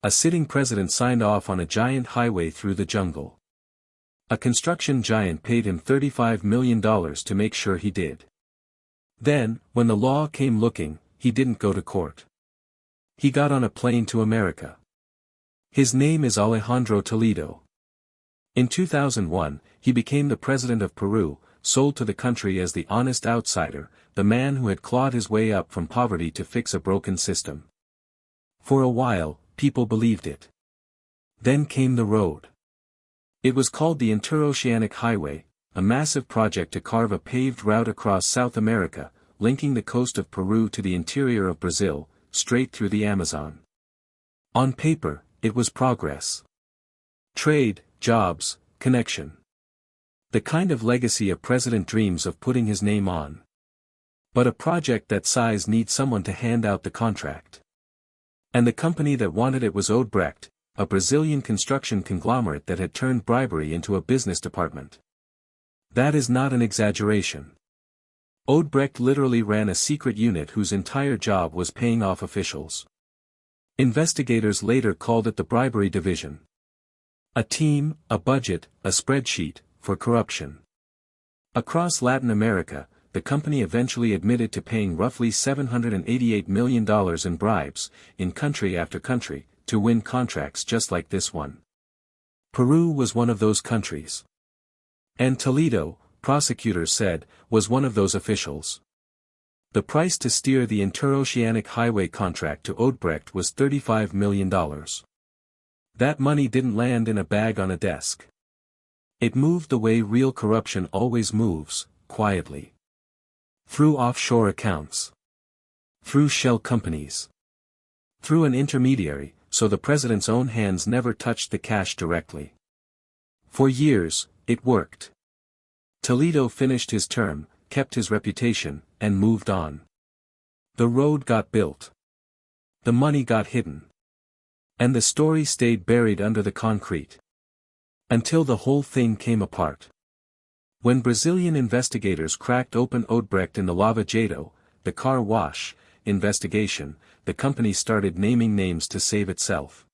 A sitting president signed off on a giant highway through the jungle. A construction giant paid him $35 million to make sure he did. Then, when the law came looking, he didn't go to court. He got on a plane to America. His name is Alejandro Toledo. In 2001, he became the president of Peru, sold to the country as the honest outsider, the man who had clawed his way up from poverty to fix a broken system. For a while, people believed it. Then came the road. It was called the Interoceanic Highway, a massive project to carve a paved route across South America, linking the coast of Peru to the interior of Brazil, straight through the Amazon. On paper, it was progress. Trade, jobs, connection. The kind of legacy a president dreams of putting his name on. But a project that size needs someone to hand out the contract. And the company that wanted it was Odebrecht, a Brazilian construction conglomerate that had turned bribery into a business department. That is not an exaggeration. Odebrecht literally ran a secret unit whose entire job was paying off officials. Investigators later called it the Bribery Division. A team, a budget, a spreadsheet, for corruption. Across Latin America, the company eventually admitted to paying roughly $788 million in bribes, in country after country, to win contracts just like this one. Peru was one of those countries. And Toledo, prosecutors said, was one of those officials. The price to steer the Interoceanic Highway contract to Odebrecht was $35 million. That money didn't land in a bag on a desk. It moved the way real corruption always moves, quietly. Through offshore accounts. Through shell companies. Through an intermediary, so the president's own hands never touched the cash directly. For years, it worked. Toledo finished his term, kept his reputation, and moved on. The road got built. The money got hidden. And the story stayed buried under the concrete. Until the whole thing came apart. When Brazilian investigators cracked open Odebrecht in the Lava Jato, the car wash, investigation, the company started naming names to save itself.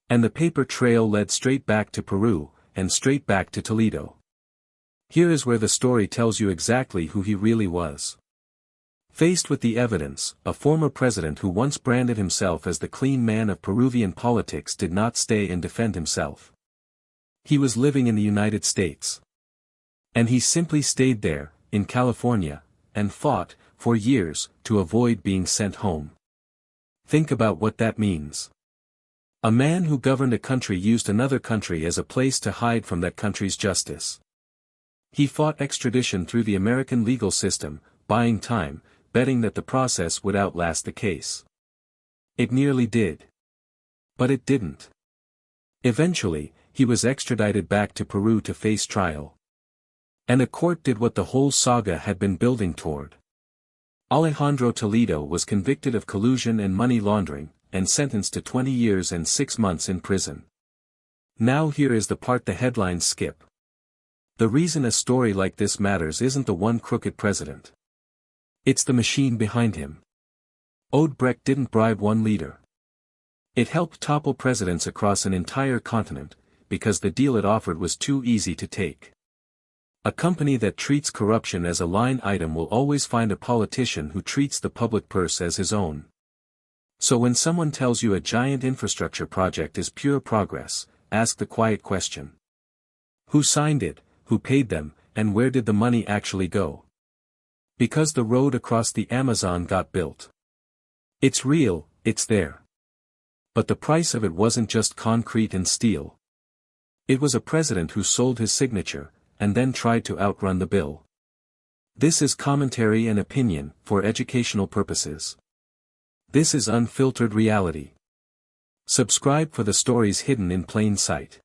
And the paper trail led straight back to Peru, and straight back to Toledo. Here is where the story tells you exactly who he really was. Faced with the evidence, a former president who once branded himself as the clean man of Peruvian politics did not stay and defend himself. He was living in the United States. And he simply stayed there, in California, and fought, for years, to avoid being sent home. Think about what that means. A man who governed a country used another country as a place to hide from that country's justice. He fought extradition through the American legal system, buying time, betting that the process would outlast the case. It nearly did. But it didn't. Eventually, he was extradited back to Peru to face trial. And a court did what the whole saga had been building toward. Alejandro Toledo was convicted of collusion and money laundering, and sentenced to 20 years and 6 months in prison. Now here is the part the headlines skip. The reason a story like this matters isn't the one crooked president. It's the machine behind him. Odebrecht didn't bribe one leader. It helped topple presidents across an entire continent, because the deal it offered was too easy to take. A company that treats corruption as a line item will always find a politician who treats the public purse as his own. So when someone tells you a giant infrastructure project is pure progress, ask the quiet question. Who signed it, who paid them, and where did the money actually go? Because the road across the Amazon got built. It's real, it's there. But the price of it wasn't just concrete and steel. It was a president who sold his signature, and then tried to outrun the bill. This is commentary and opinion, for educational purposes. This is unfiltered reality. Subscribe for the stories hidden in plain sight.